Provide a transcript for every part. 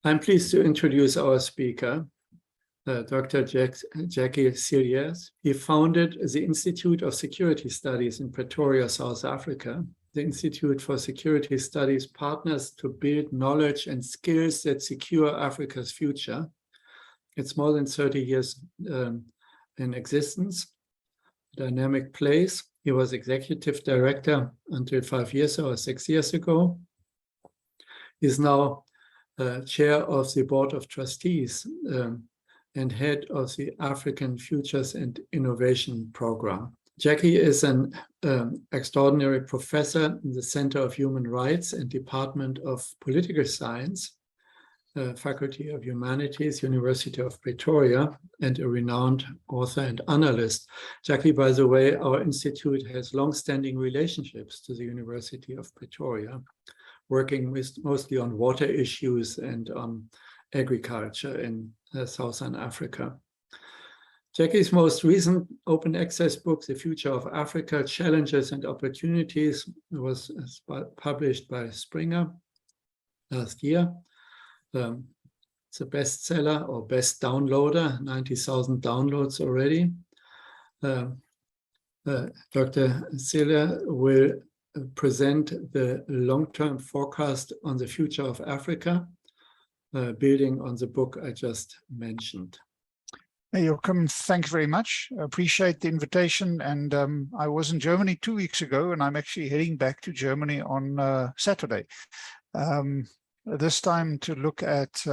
I'm pleased to introduce our speaker, Dr. Jakkie Cilliers. He founded the Institute of Security Studies in Pretoria, South Africa. The Institute for Security Studies partners to build knowledge and skills that secure Africa's future. It's more than 30 years in existence, dynamic place. He was executive director until 5 years or 6 years ago. He's now chair of the board of trustees and head of the African Futures and Innovation Program. Jakkie is an extraordinary professor in the Center of Human Rights and Department of Political Science, Faculty of Humanities, University of Pretoria, and a renowned author and analyst. Jakkie, by the way, our institute has long-standing relationships to the University of Pretoria, working mostly on water issues and on agriculture in Southern Africa. Jackie's most recent open access book, The Future of Africa, Challenges and Opportunities, was published by Springer last year. It's a bestseller or best downloader, 90,000 downloads already. Dr. Cilliers will present the long-term forecast on the future of Africa, building on the book I just mentioned. Hey, Joachim, thanks very much. I appreciate the invitation. And I was in Germany 2 weeks ago, and I'm actually heading back to Germany on Saturday. This time to look at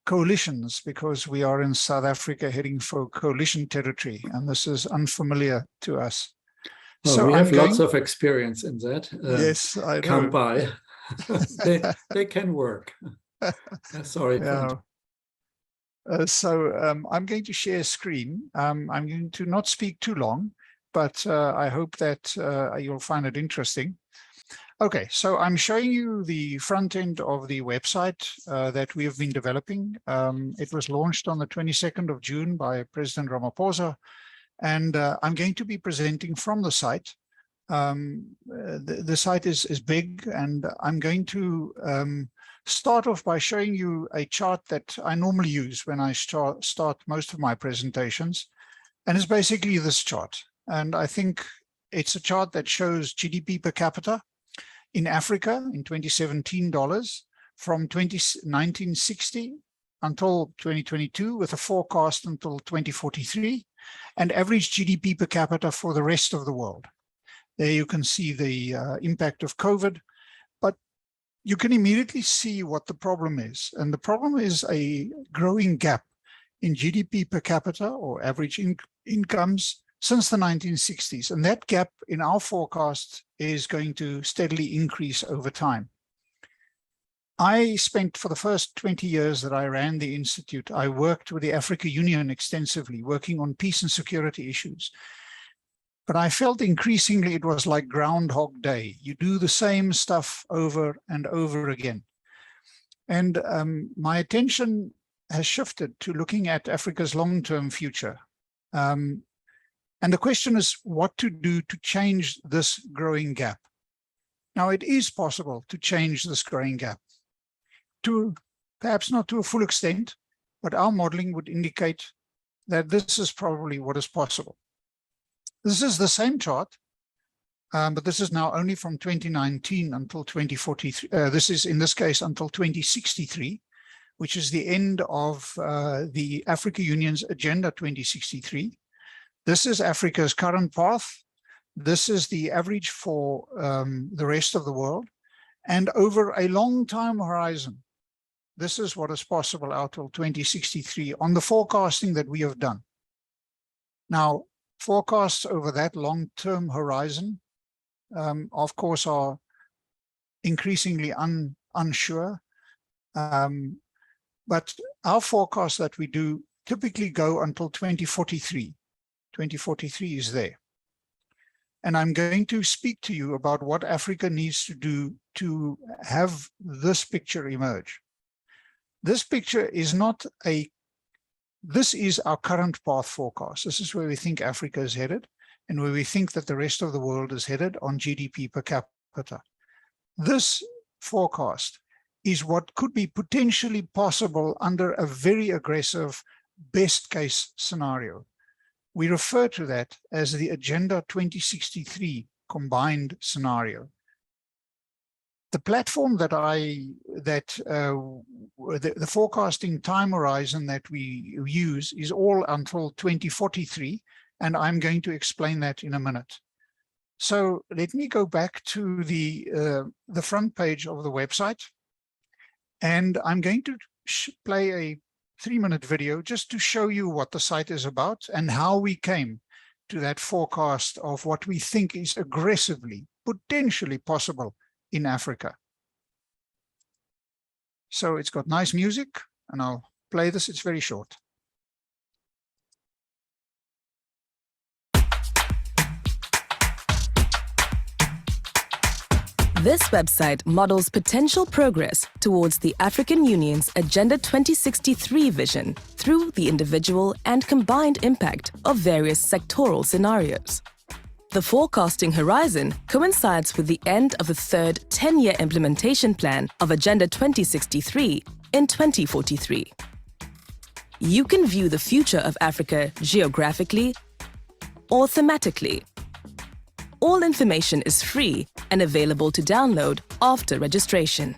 coalitions, because we are in South Africa heading for coalition territory, and this is unfamiliar to us. Well, so we have lots of experience in that. Yes, I know. Come by. they can work. Sorry. Yeah. I'm going to share screen. I'm going to not speak too long, but I hope that you'll find it interesting. Okay, so I'm showing you the front end of the website that we have been developing. It was launched on the 22nd of June by President Ramaphosa, and I'm going to be presenting from the site. The site is big, and I'm going to start off by showing you a chart that I normally use when I start most of my presentations, and it's basically this chart. And I think it's a chart that shows GDP per capita in Africa in 2017 dollars from 1960 until 2022, with a forecast until 2043, and average GDP per capita for the rest of the world. There you can see the impact of COVID, but you can immediately see what the problem is. And the problem is a growing gap in GDP per capita, or average incomes, since the 1960s. And that gap in our forecast is going to steadily increase over time. I spent, for the first 20 years that I ran the Institute, I worked with the African Union extensively, working on peace and security issues. But I felt increasingly it was like Groundhog Day. You do the same stuff over and over again. And my attention has shifted to looking at Africa's long-term future. And the question is what to do to change this growing gap. Now, it is possible to change this growing gap, to perhaps not to a full extent, but our modeling would indicate that this is probably what is possible. This is the same chart, but this is now only from 2019 until 2043. This is, in this case, until 2063, which is the end of the African Union's Agenda 2063. This is Africa's current path. This is the average for the rest of the world. And over a long time horizon, this is what is possible out till 2063 on the forecasting that we have done. Now, forecasts over that long-term horizon, of course, are increasingly unsure. But our forecasts that we do typically go until 2043. 2043 is there. And I'm going to speak to you about what Africa needs to do to have this picture emerge. This picture is not a This is our current path forecast. This is where we think Africa is headed and where we think that the rest of the world is headed on GDP per capita. This forecast is what could be potentially possible under a very aggressive best case scenario. We refer to that as the Agenda 2063 combined scenario. The platform that the forecasting time horizon that we use is all until 2043, and I'm going to explain that in a minute. So let me go back to the front page of the website, and I'm going to play a 3-minute video just to show you what the site is about and how we came to that forecast of what we think is aggressively, potentially possible in Africa. So it's got nice music, and I'll play this. It's very short. This website models potential progress towards the African Union's Agenda 2063 vision through the individual and combined impact of various sectoral scenarios. The forecasting horizon coincides with the end of the third 10-year implementation plan of Agenda 2063 in 2043. You can view the future of Africa geographically or thematically. All information is free and available to download after registration.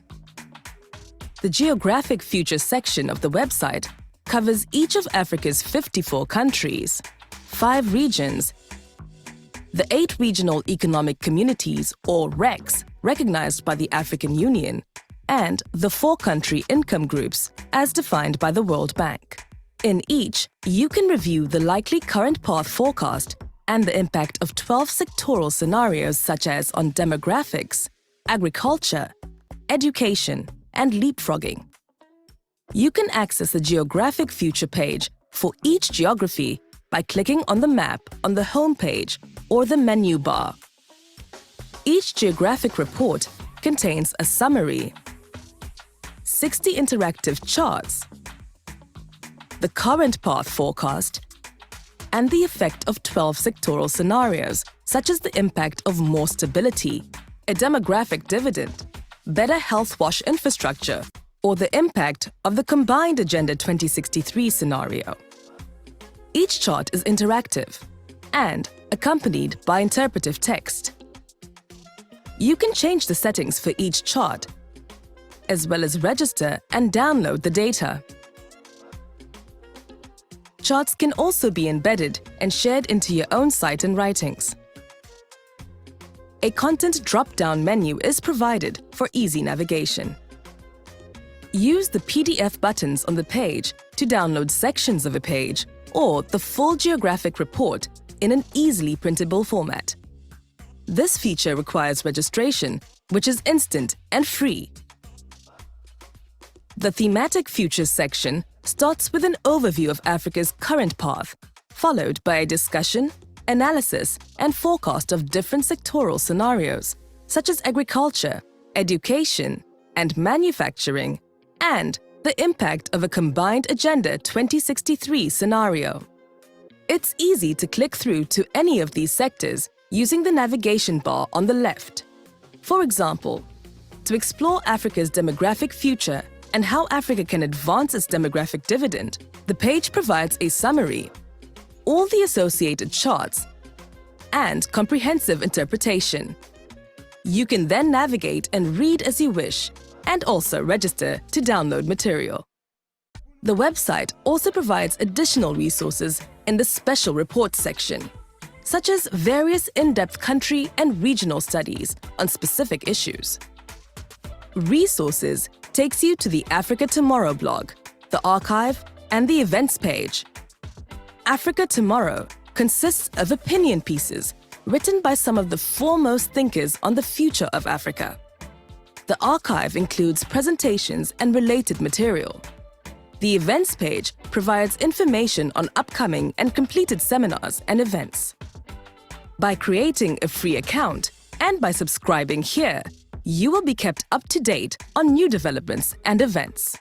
The Geographic Future section of the website covers each of Africa's 54 countries, 5 regions, the 8 regional economic communities, or RECs, recognized by the African Union, and the 4 country income groups, as defined by the World Bank. In each, you can review the likely current path forecast and the impact of 12 sectoral scenarios such as on demographics, agriculture, education, and leapfrogging. You can access the Geographic Future page for each geography by clicking on the map on the home page or the menu bar. Each geographic report contains a summary, 60 interactive charts, the current path forecast, and the effect of 12 sectoral scenarios, such as the impact of more stability, a demographic dividend, better health wash infrastructure, or the impact of the combined Agenda 2063 scenario. Each chart is interactive and accompanied by interpretive text. You can change the settings for each chart, as well as register and download the data. Charts can also be embedded and shared into your own site and writings. A content drop-down menu is provided for easy navigation. Use the PDF buttons on the page to download sections of a page or the full geographic report in an easily printable format. This feature requires registration, which is instant and free. The Thematic Futures section starts with an overview of Africa's current path, followed by a discussion, analysis, and forecast of different sectoral scenarios, such as agriculture, education, and manufacturing, and the impact of a combined Agenda 2063 scenario. It's easy to click through to any of these sectors using the navigation bar on the left. For example, to explore Africa's demographic future and how Africa can advance its demographic dividend, the page provides a summary, all the associated charts, and comprehensive interpretation. You can then navigate and read as you wish, and also register to download material. The website also provides additional resources in the Special Reports section, such as various in-depth country and regional studies on specific issues. Resources takes you to the Africa Tomorrow blog, the archive, and the events page. Africa Tomorrow consists of opinion pieces written by some of the foremost thinkers on the future of Africa. The archive includes presentations and related material. The events page provides information on upcoming and completed seminars and events. By creating a free account and by subscribing here, you will be kept up to date on new developments and events.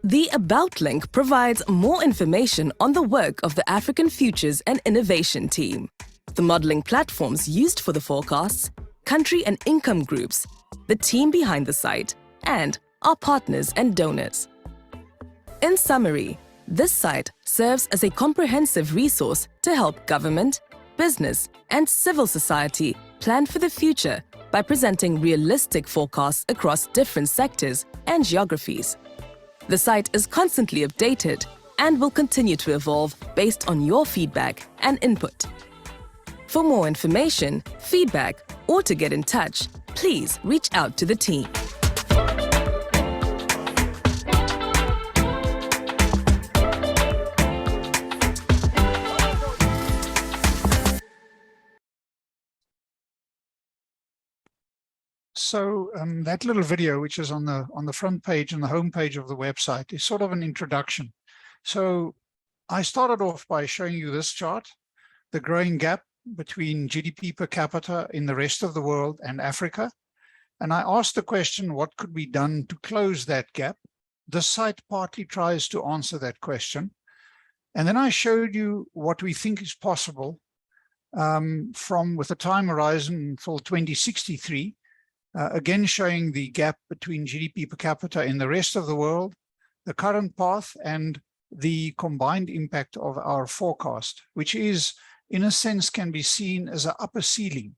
The About link provides more information on the work of the African Futures and Innovation team, the modeling platforms used for the forecasts, country and income groups, the team behind the site, and our partners and donors. In summary, this site serves as a comprehensive resource to help government, business, and civil society plan for the future by presenting realistic forecasts across different sectors and geographies. The site is constantly updated and will continue to evolve based on your feedback and input. For more information, feedback, or to get in touch, please reach out to the team. So that little video, which is on the front page and the home page of the website, is sort of an introduction. So I started off by showing you this chart, the growing gap between GDP per capita in the rest of the world and Africa. And I asked the question, what could be done to close that gap? The site partly tries to answer that question. And then I showed you what we think is possible with a time horizon until 2063. Again, showing the gap between GDP per capita in the rest of the world, the current path, and the combined impact of our forecast, which is, in a sense, can be seen as an upper ceiling.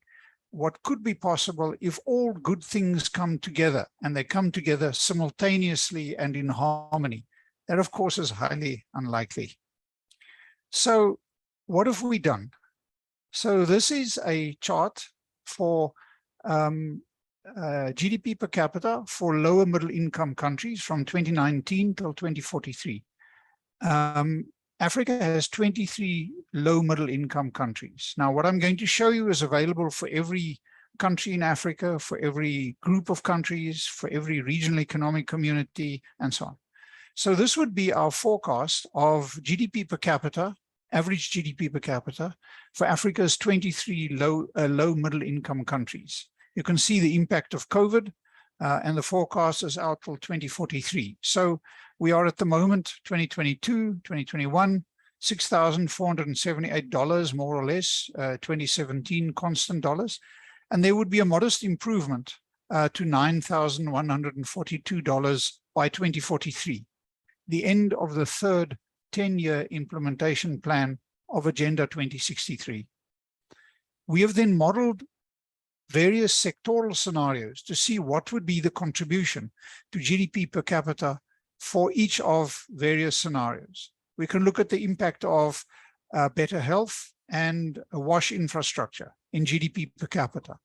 What could be possible if all good things come together, and they come together simultaneously and in harmony. That, of course, is highly unlikely. So what have we done? So this is a chart for GDP per capita for lower middle income countries from 2019 till 2043. Africa has 23 low middle income countries. Now, what I'm going to show you is available for every country in Africa, for every group of countries, for every regional economic community, and so on. So this would be our forecast of GDP per capita, average GDP per capita, for Africa's 23 low middle income countries. You can see the impact of COVID, and the forecast is out till 2043. So we are at the moment, 2022, 2021, $6,478 more or less, 2017 constant dollars. And there would be a modest improvement to $9,142 by 2043, the end of the third 10-year implementation plan of Agenda 2063. We have then modeled various sectoral scenarios to see what would be the contribution to GDP per capita for each of various scenarios. We can look at the impact of better health and wash infrastructure in GDP per capita.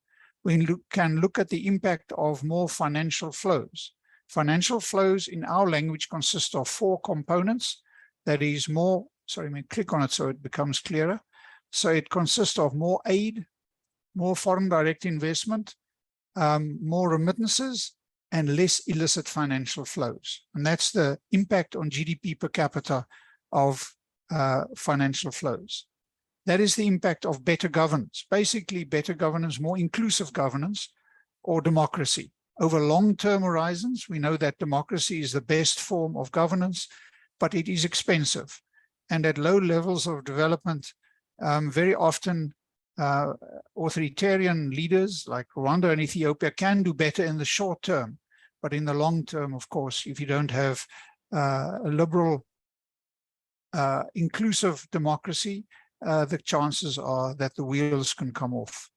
We can look at the impact of more financial flows. Financial flows in our language consist of 4 components. That is more, sorry, let me click on it so it becomes clearer. So it consists of more aid, more foreign direct investment, more remittances, and less illicit financial flows. And that's the impact on GDP per capita of financial flows. That is the impact of better governance, basically better governance, more inclusive governance, or democracy. Over long-term horizons, we know that democracy is the best form of governance, but it is expensive. And at low levels of development, very often authoritarian leaders like Rwanda and Ethiopia can do better in the short term. But in the long term, of course, if you don't have a liberal, inclusive democracy, the chances are that the wheels can come off.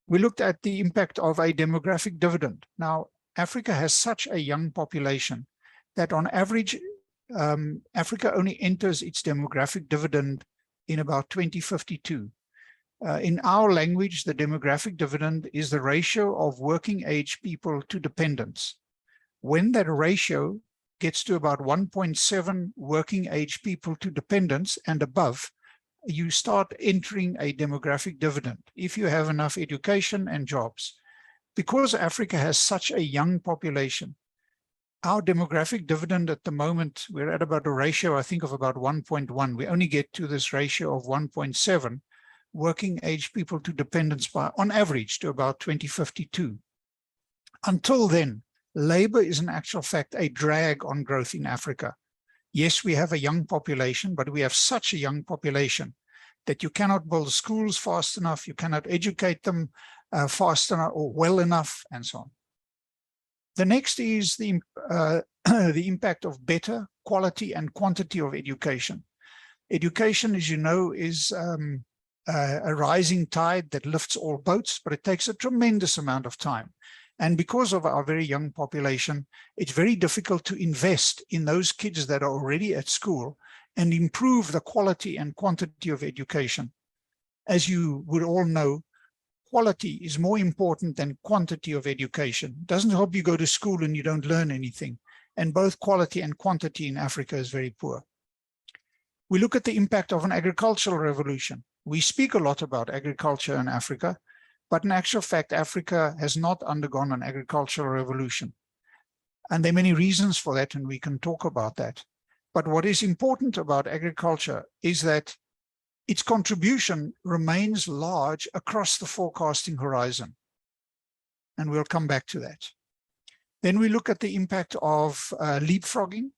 We looked at the impact of a demographic dividend. Now, Africa has such a young population that on average, Africa only enters its demographic dividend in about 2052. In our language, the demographic dividend is the ratio of working age people to dependents. When that ratio gets to about 1.7 working age people to dependents and above, you start entering a demographic dividend if you have enough education and jobs. Because Africa has such a young population, our demographic dividend at the moment, we're at about a ratio, I think, of about 1.1. We only get to this ratio of 1.7 working age people to dependents by, on average, to about 2052. Until then, labor is in actual fact a drag on growth in Africa. Yes, we have a young population, but we have such a young population that you cannot build schools fast enough, you cannot educate them fast enough or well enough, and so on. The next is the impact of better quality and quantity of education. Education, as you know, is a rising tide that lifts all boats, but it takes a tremendous amount of time. And because of our very young population, it's very difficult to invest in those kids that are already at school and improve the quality and quantity of education. As you would all know, quality is more important than quantity of education. It doesn't help you go to school and you don't learn anything. And both quality and quantity in Africa is very poor. We look at the impact of an agricultural revolution. We speak a lot about agriculture in Africa, but in actual fact, Africa has not undergone an agricultural revolution. And there are many reasons for that, and we can talk about that. But what is important about agriculture is that its contribution remains large across the forecasting horizon. And we'll come back to that. Then we look at the impact of leapfrogging.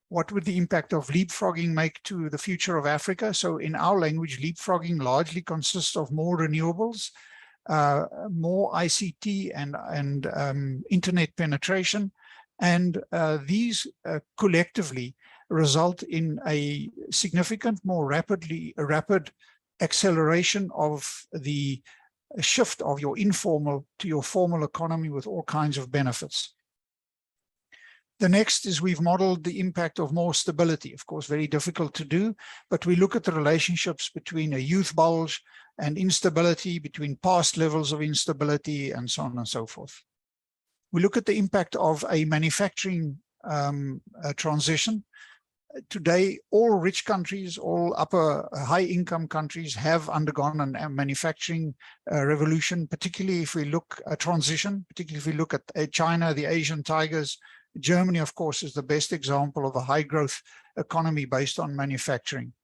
What would the impact of leapfrogging make to the future of Africa? So in our language, leapfrogging largely consists of more renewables, more ICT and internet penetration. And these collectively result in a significant, more rapid acceleration of the shift of your informal to your formal economy with all kinds of benefits. The next is we've modeled the impact of more stability. Of course, very difficult to do, but we look at the relationships between a youth bulge and instability, between past levels of instability, and so on and so forth. We look at the impact of a manufacturing transition. Today, all rich countries, all upper high-income countries have undergone a manufacturing revolution, particularly if we look at transition, particularly if we look at China, the Asian tigers. Germany, of course, is the best example of a high-growth economy based on manufacturing.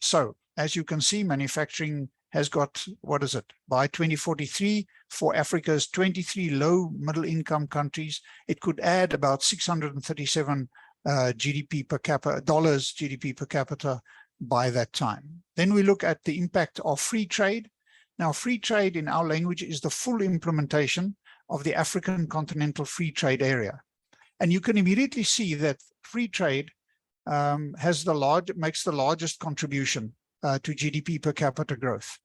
So, as you can see, manufacturing has got, what is it? By 2043, for Africa's 23 low middle-income countries, it could add about 637 GDP per capita, dollars GDP per capita by that time. Then we look at the impact of free trade. Now, free trade in our language is the full implementation of the African Continental Free Trade Area. And you can immediately see that free trade makes the largest contribution to GDP per capita growth.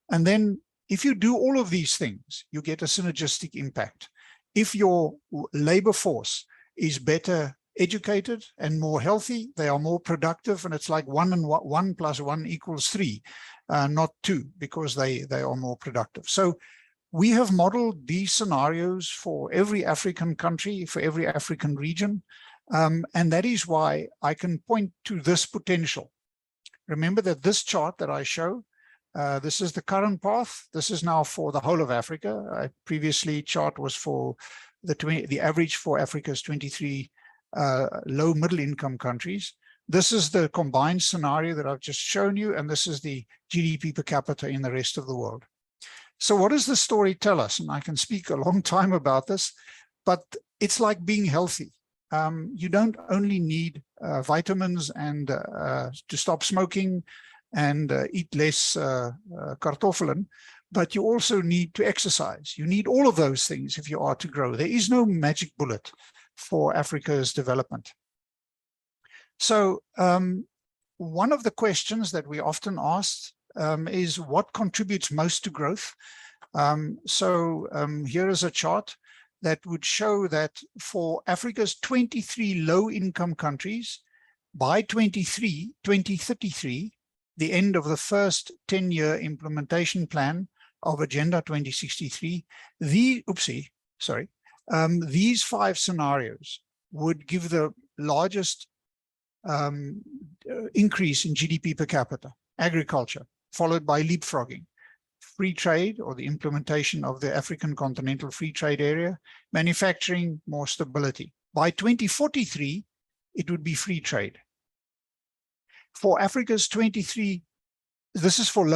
And then if you do all of these things, you get a synergistic impact. If your labor force is better educated and more healthy, they are more productive, and it's like 1 and 1 plus 1 equals 3, not 2, because they are more productive. So we have modeled these scenarios for every African country, for every African region, and that is why I can point to this potential. Remember that this chart that I show, this is the current path. This is now for the whole of Africa. Previously, chart was for the average for Africa's 23 low middle income countries. This is the combined scenario that I've just shown you, and this is the GDP per capita in the rest of the world. So what does the story tell us? And I can speak a long time about this, but it's like being healthy. You don't only need vitamins and to stop smoking and eat less kartoffelen, but you also need to exercise. You need all of those things if you are to grow. There is no magic bullet for Africa's development. So one of the questions that we often asked is what contributes most to growth? Here is a chart that would show that for Africa's 23 low-income countries, by 2033, the end of the first 10-year implementation plan of Agenda 2063, these 5 scenarios would give the largest increase in GDP per capita. Agriculture, followed by leapfrogging, free trade, or the implementation of the African Continental Free Trade Area, manufacturing, more stability. By 2043, it would be free trade. For Africa's 23, this is for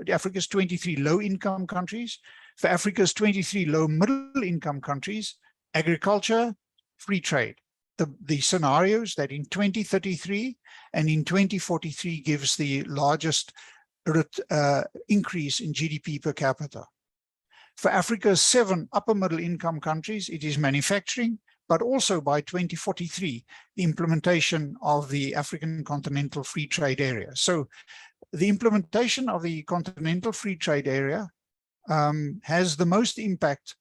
Africa's 23 low-income countries. For Africa's 23 low middle-income countries, agriculture, free trade. The scenarios that in 2033 and in 2043 gives the largest increase in GDP per capita. For Africa's 7 upper middle income countries, it is manufacturing, but also by 2043, the implementation of the African Continental Free Trade Area. So the implementation of the Continental Free Trade Area has the most impact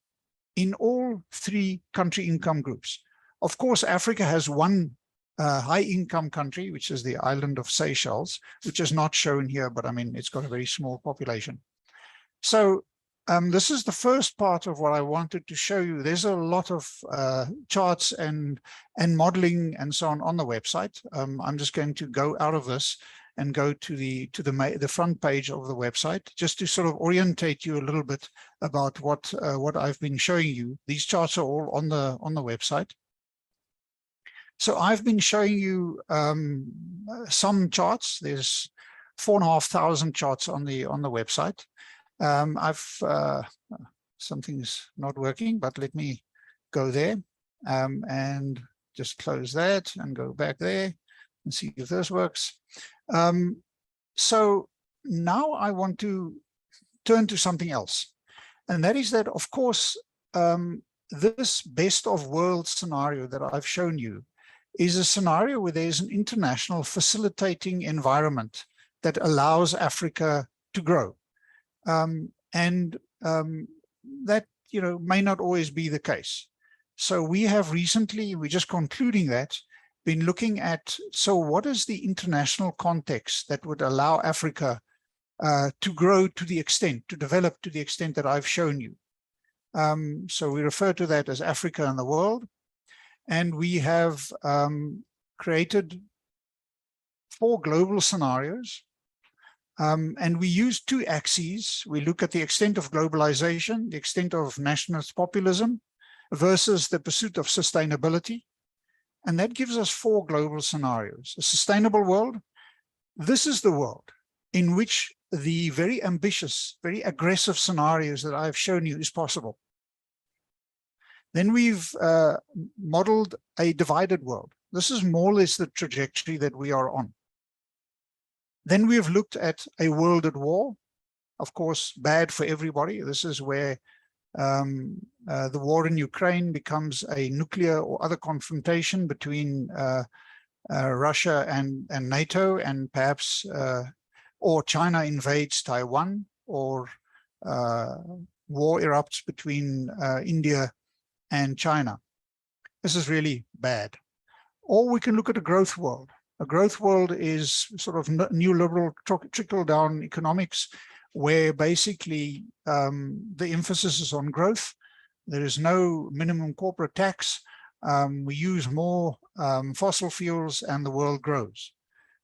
in all 3 country income groups. Of course, Africa has one high income country, which is the island of Seychelles, which is not shown here, but I mean, it's got a very small population. So this is the first part of what I wanted to show you. There's a lot of charts and modeling and so on the website. I'm just going to go out of this and go to the front page of the website, just to sort of orientate you a little bit about what I've been showing you. These charts are all on the website. So I've been showing you some charts. There's 4,500 charts on the website. Something's not working, but let me go there and just close that and go back there and see if this works. So now I want to turn to something else, and that is that, of course, this best of world scenario that I've shown you is a scenario where there's an international facilitating environment that allows Africa to grow. That, you know, may not always be the case. So we have recently, we're just concluding that, been looking at, so what is the international context that would allow Africa to grow to the extent, to develop to the extent that I've shown you. So we refer to that as Africa and the world. And we have created 4 global scenarios. And we use 2 axes. We look at the extent of globalization, the extent of nationalist populism versus the pursuit of sustainability. And that gives us 4 global scenarios. A sustainable world. This is the world in which the very ambitious, very aggressive scenarios that I've shown you is possible. Then we've modeled a divided world. This is more or less the trajectory that we are on. Then we've looked at a world at war. Of course, bad for everybody. This is where the war in Ukraine becomes a nuclear or other confrontation between Russia and NATO, and perhaps, or China invades Taiwan, or war erupts between India and China. This is really bad. Or we can look at a growth world. A growth world is sort of neoliberal trickle-down economics, where basically the emphasis is on growth. There is no minimum corporate tax. We use more fossil fuels and the world grows.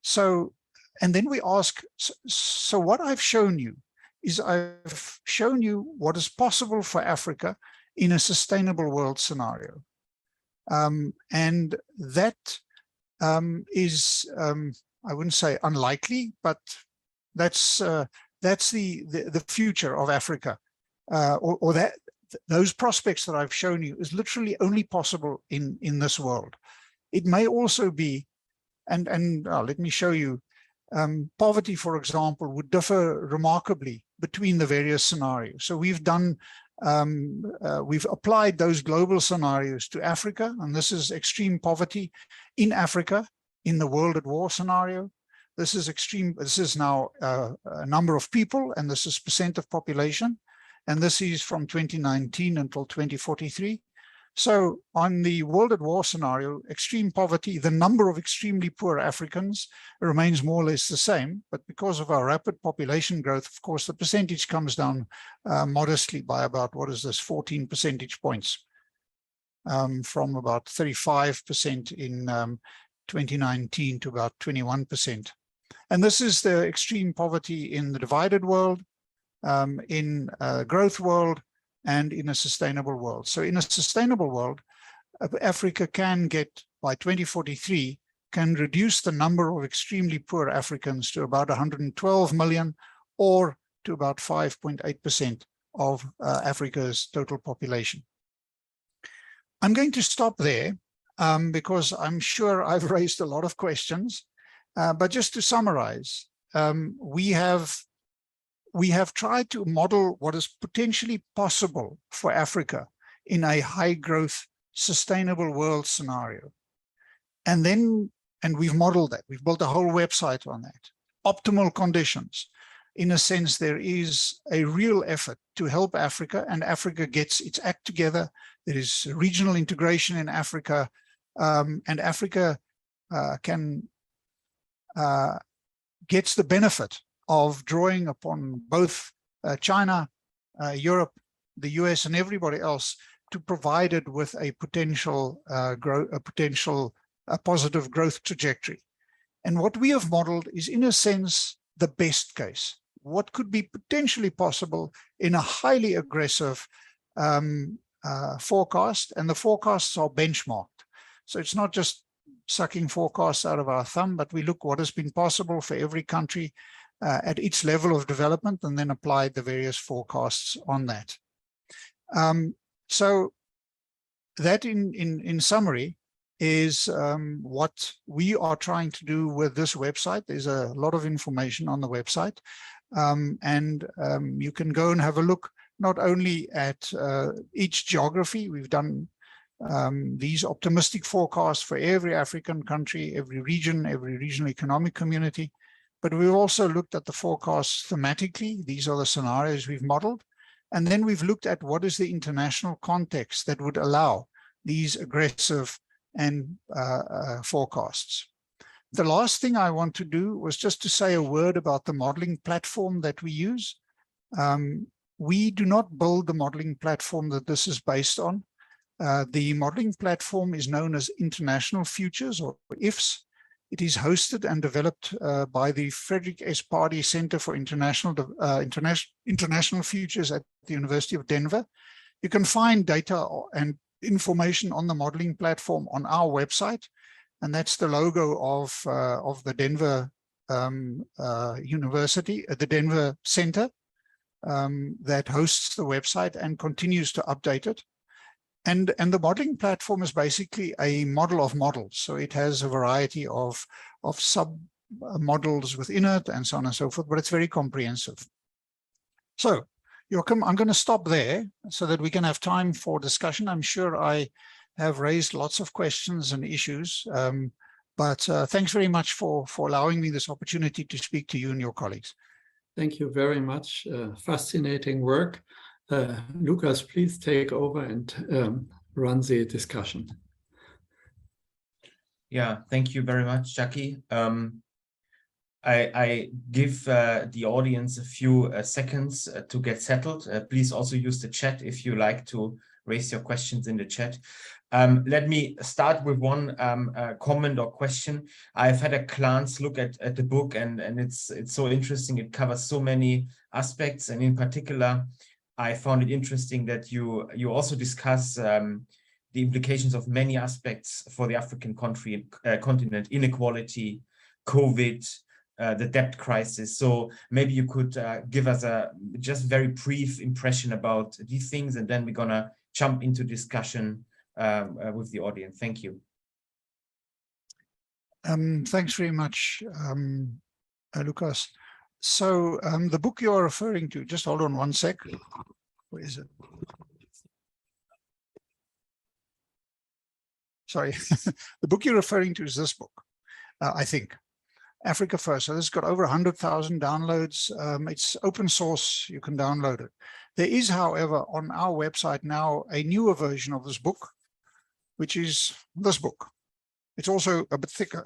So, and then we ask, so what I've shown you is I've shown you what is possible for Africa in a sustainable world scenario. And that is, I wouldn't say unlikely, but that's the future of Africa, or that those prospects that I've shown you is literally only possible in this world. It may also be, and let me show you, poverty, for example, would differ remarkably between the various scenarios. So we've done, we've applied those global scenarios to Africa, and this is extreme poverty in Africa in the world at war scenario. This is extreme, this is now a number of people, and this is percent of population. And this is from 2019 until 2043. So on the world at war scenario, extreme poverty, the number of extremely poor Africans remains more or less the same. But because of our rapid population growth, of course, the percentage comes down modestly by about, what is this, 14 percentage points, from about 35% in 2019 to about 21%. And this is the extreme poverty in the divided world, in a growth world, and in a sustainable world. So in a sustainable world, Africa can get, by 2043, can reduce the number of extremely poor Africans to about 112 million, or to about 5.8% of Africa's total population. I'm going to stop there because I'm sure I've raised a lot of questions. But just to summarize, we have we have tried to model what is potentially possible for Africa in a high growth, sustainable world scenario. And we've modeled that. We've built a whole website on that. Optimal conditions. In a sense, there is a real effort to help Africa, and Africa gets its act together. There is regional integration in Africa, and Africa gets the benefit of drawing upon both China, Europe, the US, and everybody else to provide it with a potential positive growth trajectory. And what we have modeled is, in a sense, the best case. What could be potentially possible in a highly aggressive forecast, and the forecasts are benchmarked. So it's not just sucking forecasts out of our thumb, but we look what has been possible for every country at each level of development, and then apply the various forecasts on that. So that in summary is what we are trying to do with this website. There's a lot of information on the website, and you can go and have a look not only at each geography. We've done these optimistic forecasts for every African country, every region, every regional economic community, but we've also looked at the forecasts thematically. These are the scenarios we've modeled. And then we've looked at what is the international context that would allow these aggressive and forecasts. The last thing I want to do was just to say a word about the modeling platform that we use. We do not build the modeling platform that this is based on. The modeling platform is known as International Futures, or IFS. It is hosted and developed by the Frederick S. Pardee Center for International Futures at the University of Denver. You can find data and information on the modeling platform on our website, and that's the logo of the Denver University, the Denver Center, that hosts the website and continues to update it. And the modeling platform is basically a model of models. So it has a variety of sub models within it, and so on and so forth, but it's very comprehensive. So, Joachim, I'm going to stop there so that we can have time for discussion. I'm sure I have raised lots of questions and issues, but thanks very much for allowing me this opportunity to speak to you and your colleagues. Thank you very much. Fascinating work. Lucas, please take over and run the discussion. Yeah, thank you very much, Jackie. I give the audience a few seconds to get settled. Please also use the chat if you like to raise your questions in the chat. Let me start with one comment or question. I've had a glance look at the book, and it's so interesting. It covers so many aspects, and in particular, I found it interesting that you also discuss the implications of many aspects for the African continent: inequality, COVID, the debt crisis. So maybe you could give us a just very brief impression about these things, and then we're gonna jump into discussion with the audience. Thank you. Thanks very much, Lucas. So the book you are referring to, just hold on one sec. Where is it? Sorry, the book you're referring to is this book, I think, Africa First. So this has got over 100,000 downloads. It's open source, you can download it. There is, however, on our website now a newer version of this book, which is this book. It's also a bit thicker.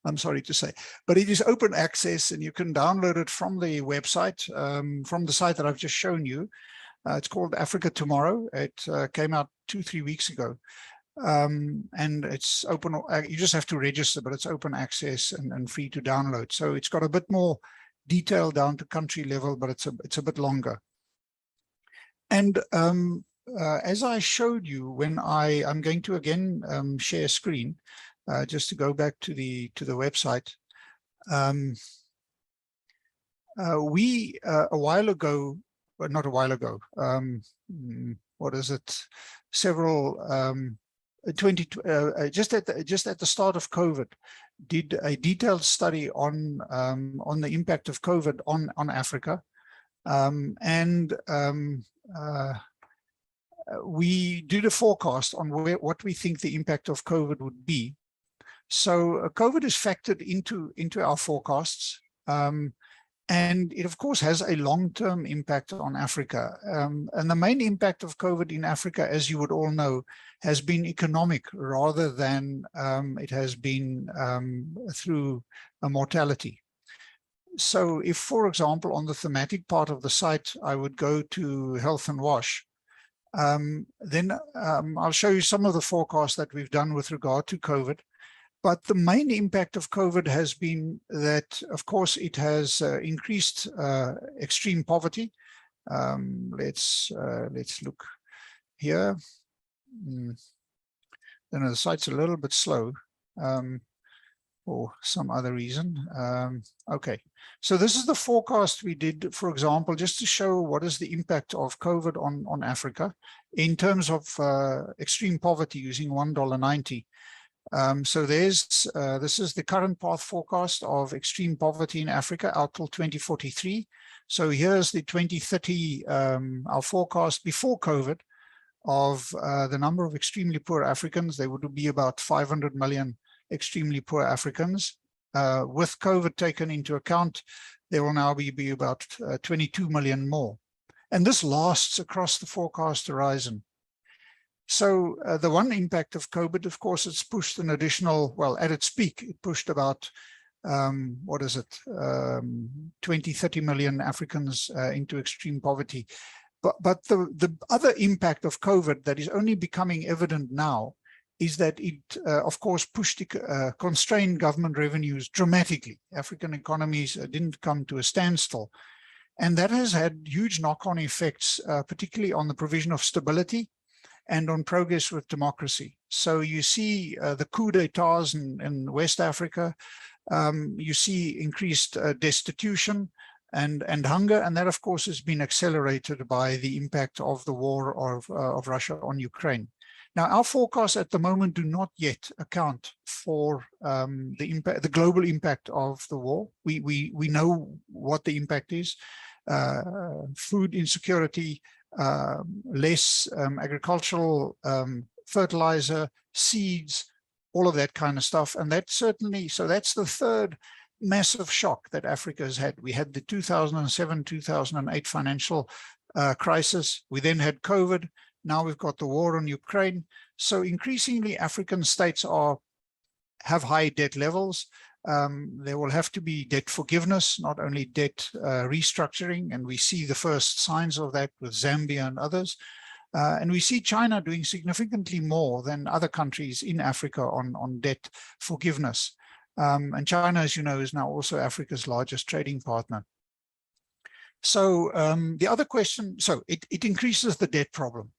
I'm sorry to say, but it is open access, and you can download it from the website, from the site that I've just shown you. It's called Africa Tomorrow. It came out 2-3 weeks ago, and it's open. You just have to register, but it's open access and free to download. So it's got a bit more detail down to country level, but it's a bit longer. And as I showed you, when I'm going to again share screen. Just to go back to the website, we a while ago, but not a while ago, what is it? Several just at the start of COVID, did a detailed study on the impact of COVID on Africa, We did a forecast on what we think the impact of COVID would be. So COVID is factored into our forecasts. And it, of course, has a long-term impact on Africa. And the main impact of COVID in Africa, as you would all know, has been economic rather than it has been through a mortality. So if, for example, on the thematic part of the site, I would go to health and wash, then I'll show you some of the forecasts that we've done with regard to COVID. But the main impact of COVID has been that, of course, it has increased extreme poverty. Let's look here. The site's a little bit slow for some other reason. Okay, so this is the forecast we did, for example, just to show what is the impact of COVID on Africa in terms of extreme poverty using $1.90. So this is the current path forecast of extreme poverty in Africa out till 2043. So here's the 2030, our forecast before COVID of the number of extremely poor Africans. There would be about 500 million extremely poor Africans. With COVID taken into account, there will now be about 22 million more. And this lasts across the forecast horizon. So the one impact of COVID, of course, it's pushed an additional, well, at its peak, it pushed about, 20, 30 million Africans into extreme poverty. But the other impact of COVID that is only becoming evident now is that it, of course, constrained government revenues dramatically. African economies didn't come to a standstill. And that has had huge knock-on effects, particularly on the provision of stability and on progress with democracy. So you see the coup d'etats in West Africa, you see increased destitution and hunger, and that, of course, has been accelerated by the impact of the war of Russia on Ukraine. Now, our forecasts at the moment do not yet account for the global impact of the war. We know what the impact is: food insecurity, less agricultural fertilizer, seeds, all of that kind of stuff. And that certainly, so that's the third massive shock that Africa has had. We had the 2007-2008 financial crisis. We then had COVID. Now we've got the war on Ukraine. So increasingly, African states have high debt levels. There will have to be debt forgiveness, not only debt restructuring, and we see the first signs of that with Zambia and others. And we see China doing significantly more than other countries in Africa on debt forgiveness. And China, as you know, is now also Africa's largest trading partner. So the other question, so it increases the debt problem.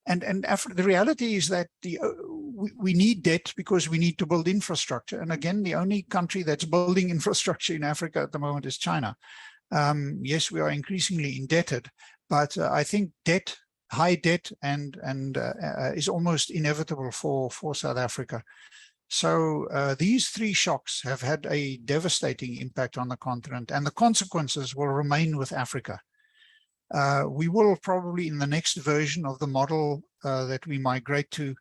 And the reality is that we need debt because we need to build infrastructure. And again, the only country that's building infrastructure in Africa at the moment is China. Yes, we are increasingly indebted, but I think high debt is almost inevitable for South Africa. So these three shocks have had a devastating impact on the continent, and the consequences will remain with Africa. We will probably, in the next version of the model that we migrate to,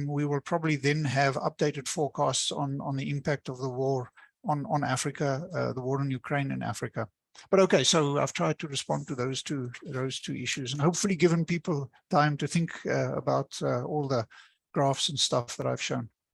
we will probably then have updated forecasts on the impact of the war on Africa, the war in Ukraine and Africa. But okay, so I've tried to respond to those two issues, and hopefully given people time to think about all the graphs and stuff that I've shown.